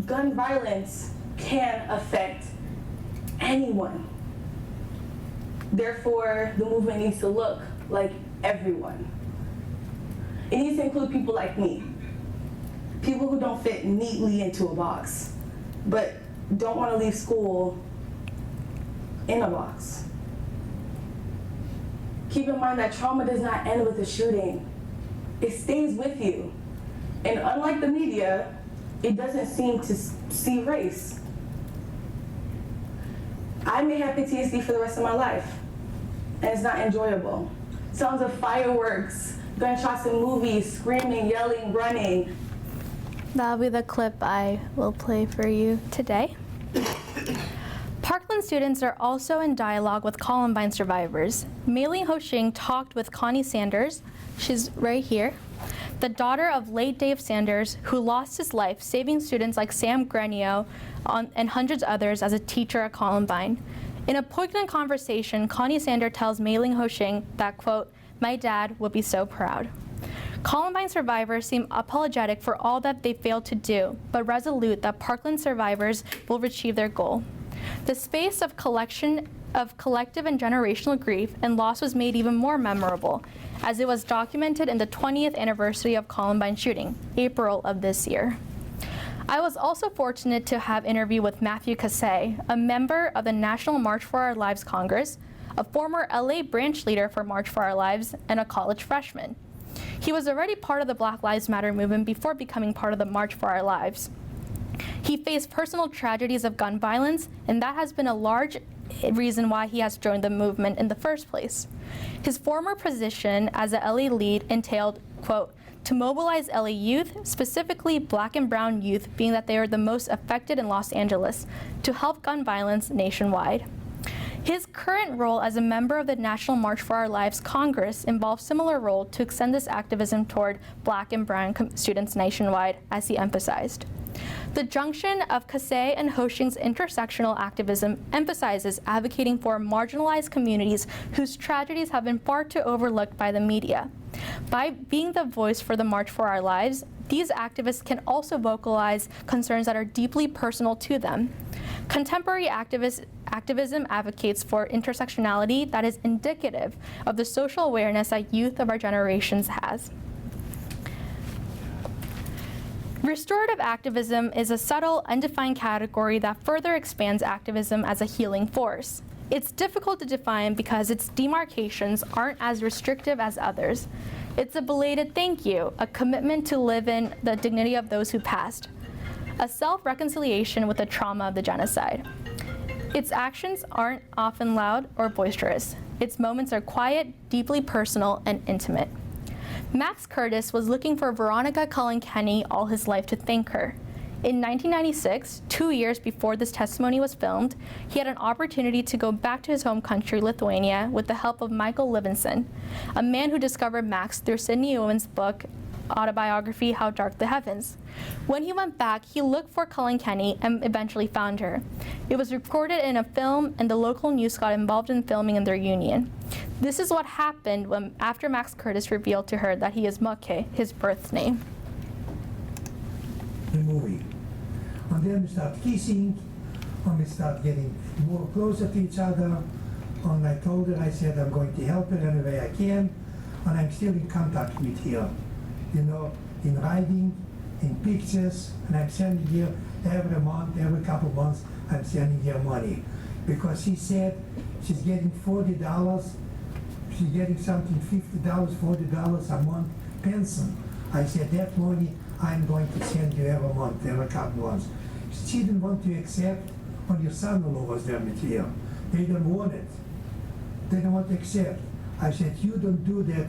gun violence can affect anyone. Therefore, the movement needs to look like everyone. It needs to include people like me, people who don't fit neatly into a box, but don't want to leave school in a box. Keep in mind that trauma does not end with a shooting. It stays with you. And unlike the media, it doesn't seem to see race. I may have PTSD for the rest of my life, and it's not enjoyable. sounds of fireworks, gunshots in movies, screaming, yelling, running. That'll be the clip I will play for you today. Parkland students are also in dialogue with Columbine survivors. Mei-Ling Ho-Shing talked with Connie Sanders, she's right here, the daughter of late Dave Sanders, who lost his life saving students like Sam Grenio and hundreds of others as a teacher at Columbine. In a poignant conversation, Connie Sanders tells Mei-Ling Ho-Shing that, quote, "My dad would be so proud." Columbine survivors seem apologetic for all that they failed to do, but resolute that Parkland survivors will achieve their goal. The space of collective and generational grief and loss was made even more memorable, as it was documented in the 20th anniversary of Columbine shooting, April of this year. I was also fortunate to have interview with Matthew Casey, a member of the National March for Our Lives Congress, a former LA branch leader for March for Our Lives, and a college freshman. He was already part of the Black Lives Matter movement before becoming part of the March for Our Lives. He faced personal tragedies of gun violence, and that has been a large reason why he has joined the movement in the first place. His former position as a LA lead entailed, quote, "to mobilize LA youth, specifically Black and brown youth, being that they are the most affected in Los Angeles, to help gun violence nationwide." His current role as a member of the National March for Our Lives Congress involves similar role to extend this activism toward Black and brown students nationwide, as he emphasized. The junction of Casey and Ho-Shing's intersectional activism emphasizes advocating for marginalized communities whose tragedies have been far too overlooked by the media. By being the voice for the March for Our Lives, these activists can also vocalize concerns that are deeply personal to them. Contemporary activism advocates for intersectionality that is indicative of the social awareness that youth of our generations has. Restorative activism is a subtle, undefined category that further expands activism as a healing force. It's difficult to define because its demarcations aren't as restrictive as others. It's a belated thank you, a commitment to live in the dignity of those who passed, a self-reconciliation with the trauma of the genocide. Its actions aren't often loud or boisterous. Its moments are quiet, deeply personal, and intimate. Max Curtis was looking for Veronica Cullen Kenny all his life to thank her. In 1996, 2 years before this testimony was filmed, he had an opportunity to go back to his home country, Lithuania, with the help of Michael Livinson, a man who discovered Max through Sidney Owen's book, autobiography, How Dark the Heavens. When he went back, he looked for Cullen Kenny and eventually found her. It was recorded in a film, and the local news got involved in filming in their union. This is what happened after Max Curtis revealed to her that he is Moke, his birth name. The movie. And then we start kissing, and we start getting more closer to each other. And I told her, I said, I'm going to help her any way I can, and I'm still in contact with her. You know, in writing, in pictures, and I'm sending her every month, every couple of months, I'm sending her money. Because she said she's getting $40, she's getting something $50, $40 a month pension. I said, that money I'm going to send you every month, every couple of months. She didn't want to accept, when your son-in-law was there with her. They don't want it. They don't want to accept. I said, you don't do that.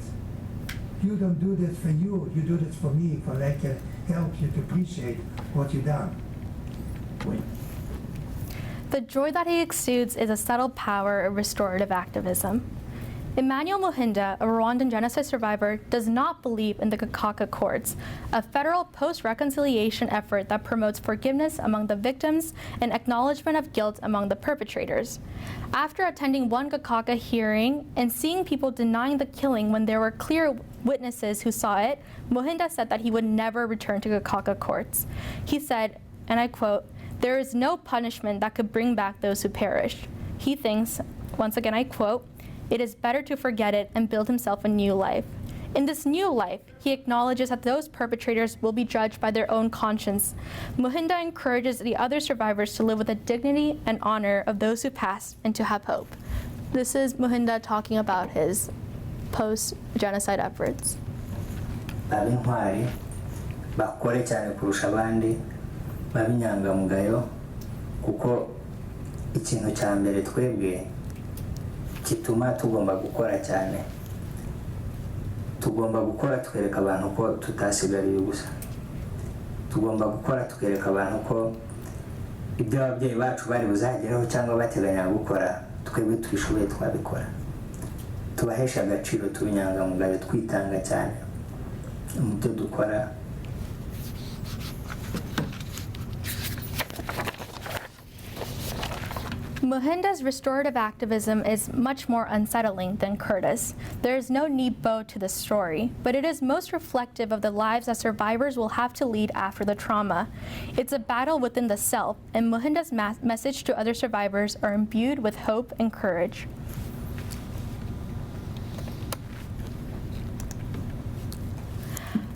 You don't do that for you. You do that for me, for I can help you to appreciate what you've done. The joy that he exudes is a subtle power of restorative activism. Emmanuel Muhinda, a Rwandan genocide survivor, does not believe in the Gacaca courts, a federal post-reconciliation effort that promotes forgiveness among the victims and acknowledgement of guilt among the perpetrators. After attending one Gacaca hearing and seeing people denying the killing when there were clear witnesses who saw it, Muhinda said that he would never return to Gacaca courts. He said, and I quote, "There is no punishment that could bring back those who perished." He thinks, once again I quote, "It is better to forget it and build himself a new life." In this new life, he acknowledges that those perpetrators will be judged by their own conscience. Muhinda encourages the other survivors to live with the dignity and honor of those who passed and to have hope. This is Muhinda talking about his post-genocide efforts. Ab'intwari bakore cyane kurusha abandi babinyangamugayo kuko ikintu cya mbere twebwe kituma tugomba gukora cyane tugomba gukora tukereka abantu ko tutasigariye ubusa, tugomba gukora tukereka abantu ko ibyo ababyeyi bacu bari buzageraho cyangwa bateganya gukora twebwe tubishoboye twabikora, tubahesha agaciro, tubinyangamugayo, twitanga cyane mu byo dukora. Muhinda's restorative activism is much more unsettling than Curtis. There is no neat bow to the story, but it is most reflective of the lives that survivors will have to lead after the trauma. It's a battle within the self, and Muhinda's message to other survivors are imbued with hope and courage.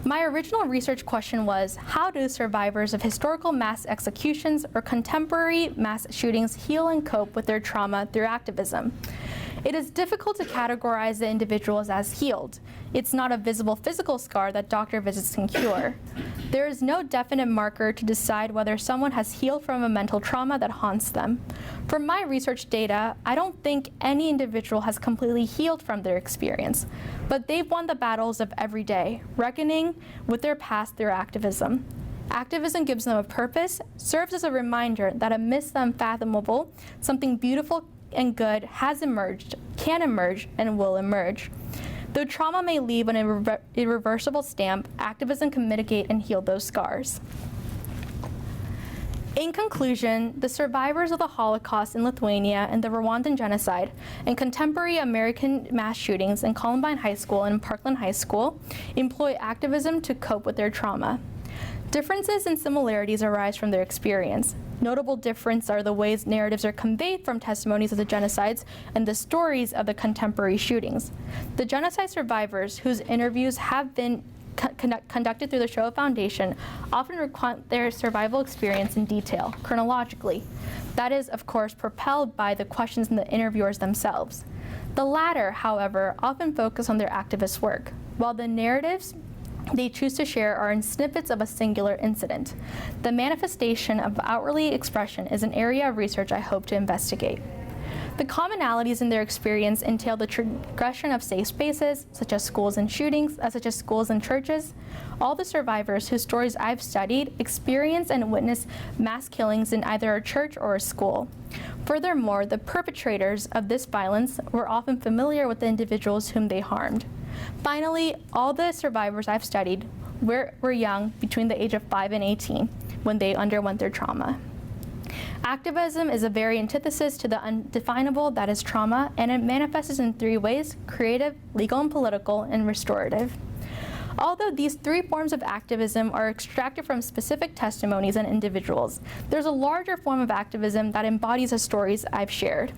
My original research question was, how do survivors of historical mass executions or contemporary mass shootings heal and cope with their trauma through activism? It is difficult to categorize the individuals as healed. It's not a visible physical scar that doctor visits can cure. There is no definite marker to decide whether someone has healed from a mental trauma that haunts them. From my research data, I don't think any individual has completely healed from their experience, but they've won the battles of every day, reckoning with their past through activism. Activism gives them a purpose, serves as a reminder that amidst the unfathomable, something beautiful and good has emerged, can emerge, and will emerge. Though trauma may leave an irreversible stamp, activism can mitigate and heal those scars. In conclusion, the survivors of the Holocaust in Lithuania and the Rwandan genocide and contemporary American mass shootings in Columbine High School and Parkland High School employ activism to cope with their trauma. Differences and similarities arise from their experience. Notable differences are the ways narratives are conveyed from testimonies of the genocides and the stories of the contemporary shootings. The genocide survivors, whose interviews have been conducted through the Shoah Foundation, often recount their survival experience in detail, chronologically. That is, of course, propelled by the questions in the interviewers themselves. The latter, however, often focus on their activist work, while the narratives they choose to share are in snippets of a singular incident. The manifestation of outwardly expression is an area of research I hope to investigate. The commonalities in their experience entail the transgression of safe spaces, such as schools and shootings, such as schools and churches. All the survivors whose stories I've studied experience and witness mass killings in either a church or a school. Furthermore, the perpetrators of this violence were often familiar with the individuals whom they harmed. Finally, all the survivors I've studied were young, between the age of 5 and 18, when they underwent their trauma. Activism is a very antithesis to the undefinable that is trauma, and it manifests in three ways: creative, legal and political, and restorative. Although these three forms of activism are extracted from specific testimonies and individuals, there's a larger form of activism that embodies the stories I've shared.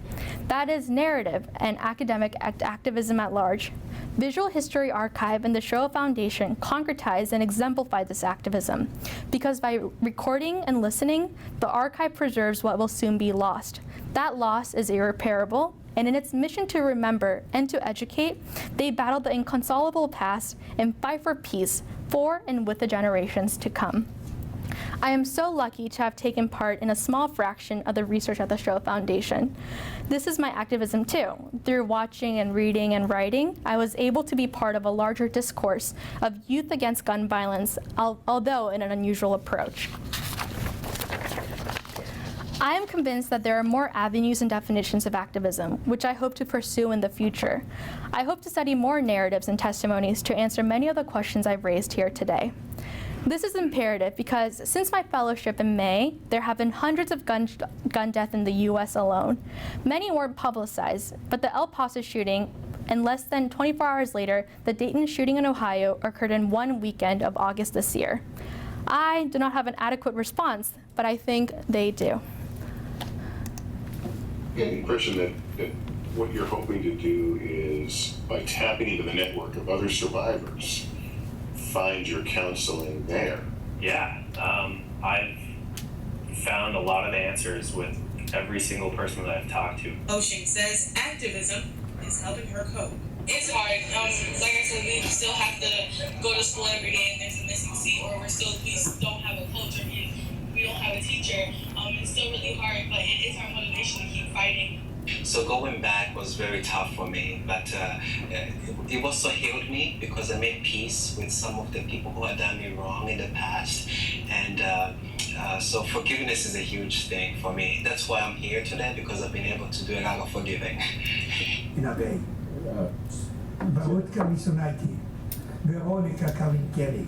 That is narrative and academic activism at large. Visual History Archive and the Shoah Foundation concretize and exemplify this activism, because by recording and listening, the archive preserves what will soon be lost. That loss is irreparable, and in its mission to remember and to educate, they battle the inconsolable past and fight for peace for and with the generations to come. I am so lucky to have taken part in a small fraction of the research at the Shoah Foundation. This is my activism too. Through watching and reading and writing, I was able to be part of a larger discourse of youth against gun violence, although in an unusual approach. I am convinced that there are more avenues and definitions of activism, which I hope to pursue in the future. I hope to study more narratives and testimonies to answer many of the questions I've raised here today. This is imperative because since my fellowship in May, there have been hundreds of gun deaths in the US alone. Many weren't publicized, but the El Paso shooting, and less than 24 hours later, the Dayton shooting in Ohio occurred in one weekend of August this year. I do not have an adequate response, but I think they do. The impression that what you're hoping to do is, by tapping into the network of other survivors, find your counseling there. Yeah, I've found a lot of answers with every single person that I've talked to. Ocean says activism is helping her cope. It's hard. Like I said, we still have to go to school every day and there's a missing seat, or we don't have a culture, we don't have a teacher. It's still really hard, but it is our motivation to keep fighting. So going back was very tough for me, but it also healed me because I made peace with some of the people who had done me wrong in the past. And so forgiveness is a huge thing for me. That's why I'm here today, because I've been able to do a lot of forgiving. In a way. Barutka Misonati, Veronica Kalinkeli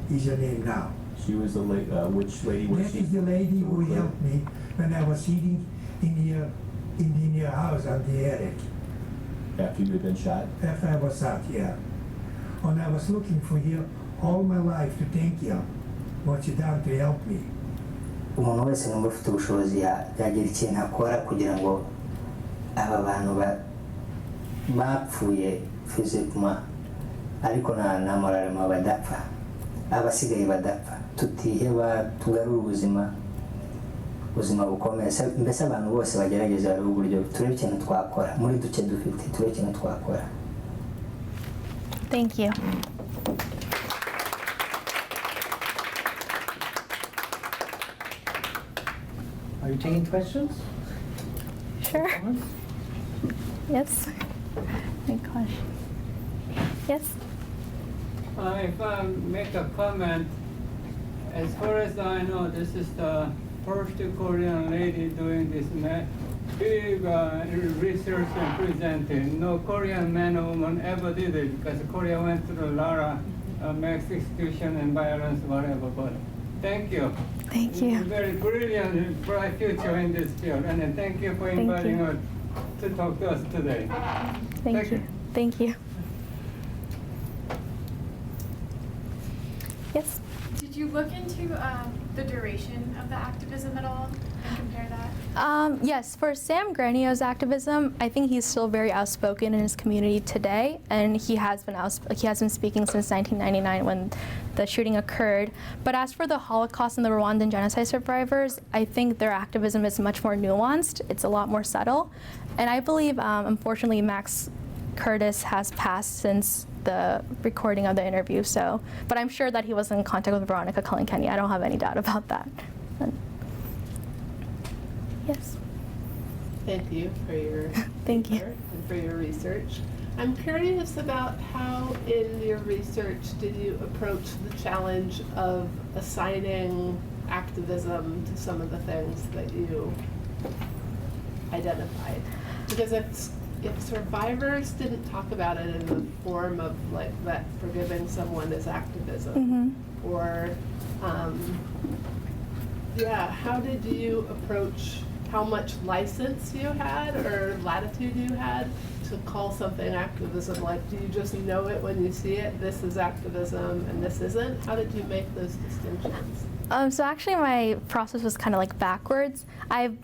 is your name now. She was the which lady was she? That is the lady who helped me when I was sitting in your house on the attic. After you had been shot? After I was shot, yeah. And I was looking for you all my life to thank you what you done to help me. Umuntu wese numva ufite ubushobozi yagira ikintu akora kugira ngo aba bantu bapfuye physiquement ariko na moralema badapfa, abasigaye badapfa, tutiheba, tugarura ubuzima bukomeye. Mbese abantu bose bagerageza bari uburyo turebe ikintu twakora muri duke dufite, turebe ikintu twakora. Thank you. Are you taking questions? Sure. Yes. Any question? Yes. If I make a comment, as far as I know, this is the first Korean lady doing this big research and presenting. No Korean man or woman ever did it, because Korea went through a lot of mass execution and violence, whatever. But thank you. Thank you. Very brilliant, bright future in this field. And then thank you for inviting us to talk to us today. Thank you. Thank you. Yes? Did you look into the duration of the activism at all and compare that? Yes, for Sam Granio's activism, I think he's still very outspoken in his community today, and he has been speaking since 1999 when the shooting occurred. But as for the Holocaust and the Rwandan genocide survivors, I think their activism is much more nuanced. It's a lot more subtle, and I believe, unfortunately, Max Curtis has passed since the recording of the interview. So, but I'm sure that he was in contact with Veronica Cullen-Kenny. I don't have any doubt about that. Yes. Thank you for your Thank you. and for your research. I'm curious about how in your research did you approach the challenge of assigning activism to some of the things that you identified? Because if survivors didn't talk about it in the form of like that forgiving someone is activism, or how did you approach how much license you had or latitude you had to call something activism? Like, do you just know it when you see it, this is activism and this isn't? How did you make those distinctions? So actually my process was kind of like backwards. I've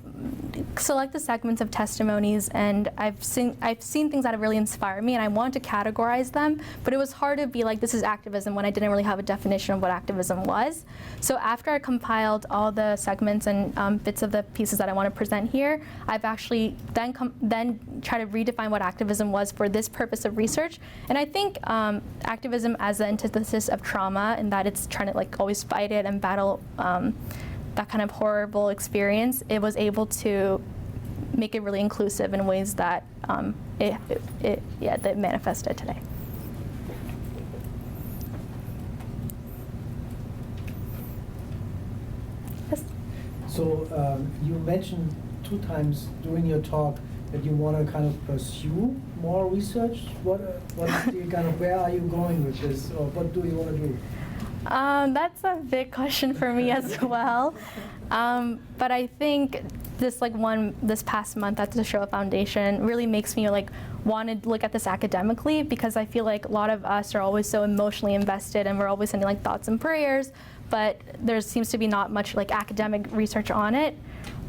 selected segments of testimonies, and I've seen things that have really inspired me, and I wanted to categorize them, but it was hard to be like, this is activism, when I didn't really have a definition of what activism was. So after I compiled all the segments and bits of the pieces that I want to present here, I've actually then tried to redefine what activism was for this purpose of research. And I think activism as the antithesis of trauma, in that it's trying to like always fight it and battle that kind of horrible experience, it was able to make it really inclusive in ways that that manifested today. Yes. So you mentioned 2 times during your talk that you want to kind of pursue more research. What is the kind of, where are you going with this, or what do you want to do? That's a big question for me as well. But I think this past month at the Shoah Foundation really makes me want to look at this academically, because I feel like a lot of us are always so emotionally invested and we're always sending thoughts and prayers, but there seems to be not much academic research on it.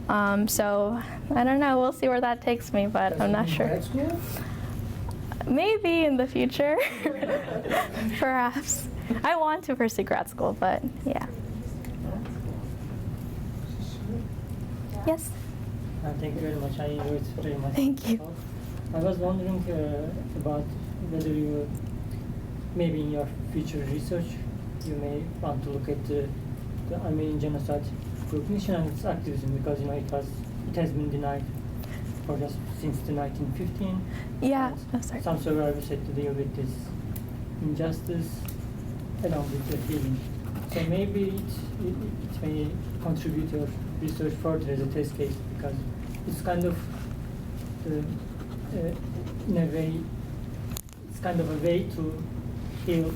So I don't know, we'll see where that takes me, but I'm not sure. Grad school? Maybe in the future, perhaps. I want to pursue grad school, but yeah. Yes? Thank you very much. I enjoyed it very much. Thank you. I was wondering about whether you, maybe in your future research, you may want to look at the Armenian genocide recognition and its activism, because it has been denied for just since the 1915. Yeah, oh, sorry. Some survivors had to deal with this injustice along with the healing. So maybe it may contribute your research further as a test case, because it's kind of in a way, it's kind of a way to heal,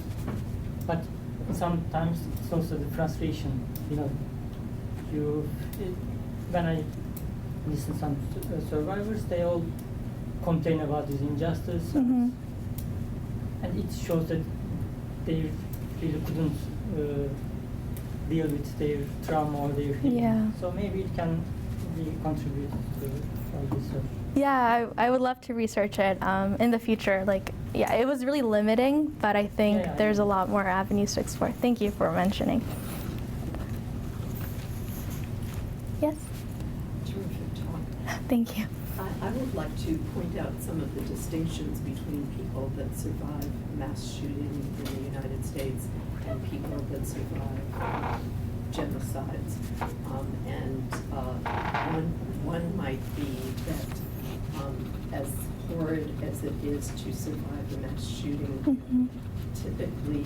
but sometimes it's also the frustration. You know, when I listen to some survivors, they all complain about this injustice, Mm-hmm. and it shows that they really couldn't deal with their trauma or their healing. Yeah. So maybe it can really contribute to our research. Yeah, I would love to research it in the future. Like, yeah, it was really limiting, but I think there's a lot more avenues to explore. Thank you for mentioning. Yes? Terrific talk. Thank you. I would like to point out some of the distinctions between people that survive mass shooting in the United States and people that survive genocides. One might be that as horrid as it is to survive a mass shooting, Mm-hmm. typically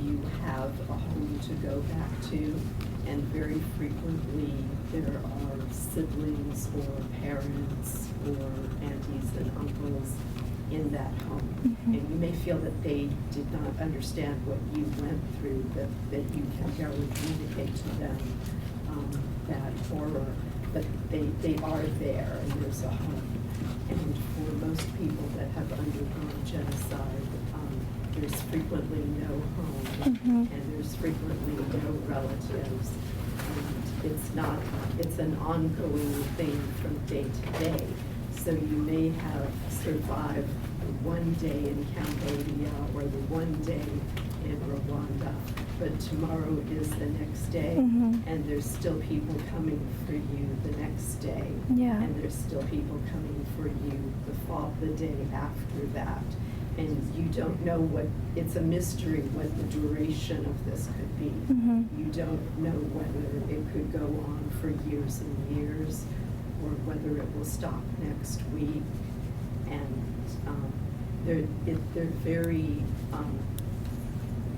you have a home to go back to, and very frequently there are siblings or parents or aunties and uncles in that home. Mm-hmm. And you may feel that they did not understand what you went through, that you can barely communicate to them that horror, but they are there and there's a home. And for most people that have undergone genocide, there's frequently no home, Mm-hmm. and there's frequently no relatives. And it's an ongoing thing from day to day. So you may have survived the one day in Cambodia or the one day in Rwanda, but tomorrow is the next day, Mhm. and there's still people coming for you the next day, Yeah. and there's still people coming for you the day after that. And you don't know it's a mystery what the duration of this could be. Mhm. You don't know whether it could go on for years and years, or whether it will stop next week. And they're very,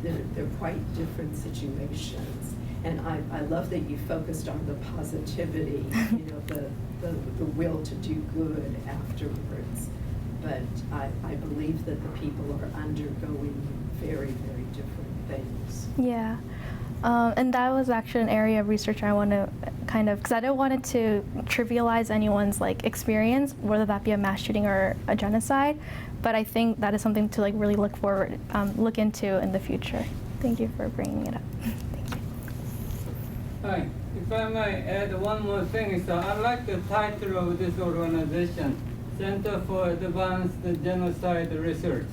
they're quite different situations. And I love that you focused on the positivity, the will to do good afterwards. But I believe that the people are undergoing very, very different things. Yeah. And that was actually an area of research I want to because I don't want it to trivialize anyone's experience, whether that be a mass shooting or a genocide. But I think that is something to really look into in the future. Thank you for bringing it up. Thank you. Hi. If I may add one more thing, so I like the title of this organization, Center for Advanced Genocide Research.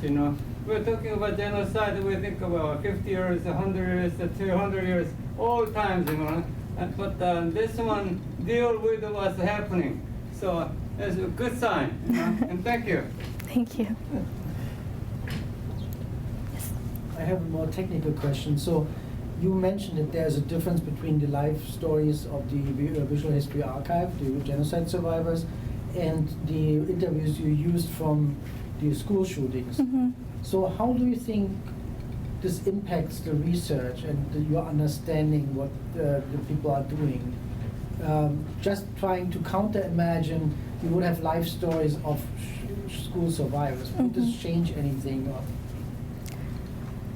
We're talking about genocide, we think about 50 years, 100 years, 200 years, all times, But this one deal with what's happening. So it's a good sign, and thank you. Thank you. I have a more technical question. So you mentioned that there's a difference between the life stories of the Visual History Archive, the genocide survivors, and the interviews you used from the school shootings. Mm-hmm. So how do you think this impacts the research and your understanding what the people are doing? Just trying to counter-imagine, you would have life stories of school survivors. Would this change anything?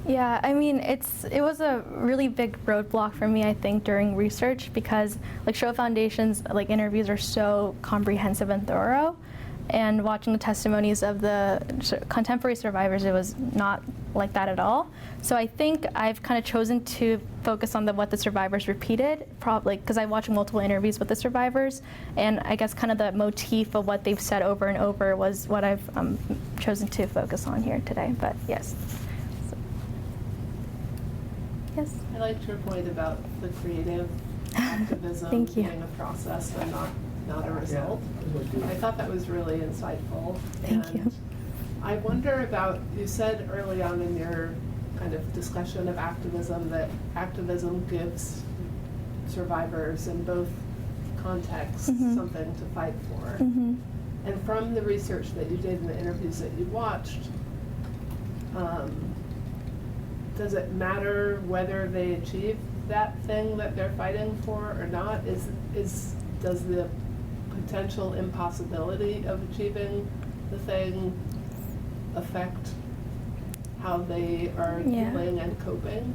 Yeah, I mean, it was a really big roadblock for me, I think, during research, because Shoah Foundation's interviews are so comprehensive and thorough, and watching the testimonies of the contemporary survivors, it was not like that at all. So I think I've kind of chosen to focus on what the survivors repeated, probably because I watched multiple interviews with the survivors, and I guess kind of the motif of what they've said over and over was what I've chosen to focus on here today. But yes. Yes. I liked your point about the creative activism Thank you. being a process and not a result. Yeah. I thought that was really insightful. Thank you. I wonder about, you said early on in your kind of discussion of activism that activism gives survivors in both context, Mhm. something to fight for. Mm-hmm. And from the research that you did and the interviews that you watched, does it matter whether they achieve that thing that they're fighting for or not? Does the potential impossibility of achieving the thing affect how they are Yeah. dealing and coping?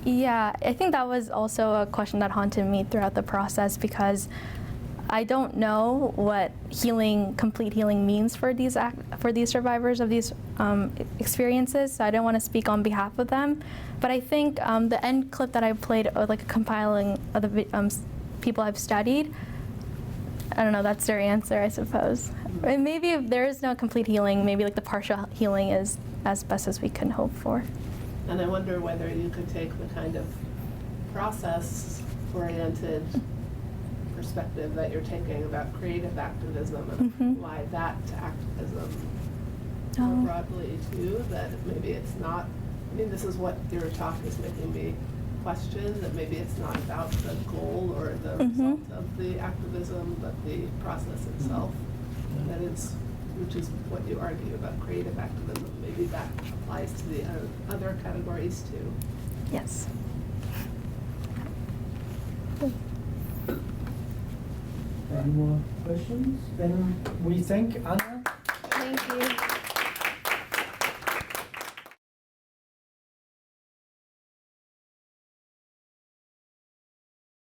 Yeah, I think that was also a question that haunted me throughout the process, because I don't know what complete healing means for these survivors of these experiences. So I don't want to speak on behalf of them, but I think the end clip that I played, like compiling of the people I've studied, I don't know, that's their answer, I suppose. And maybe if there is no complete healing, maybe like the partial healing is as best as we can hope for. And I wonder whether you could take the kind of process-oriented perspective that you're taking about creative activism and Mhm. apply that to activism more broadly too, that maybe it's not, I mean, this is what your talk is making me question, that maybe it's not about the goal or the result of the activism, but the process itself. That is, which is what you argue about creative activism. Maybe that applies to the other categories too. Yes. Any more questions? Then we thank Anna. Thank you.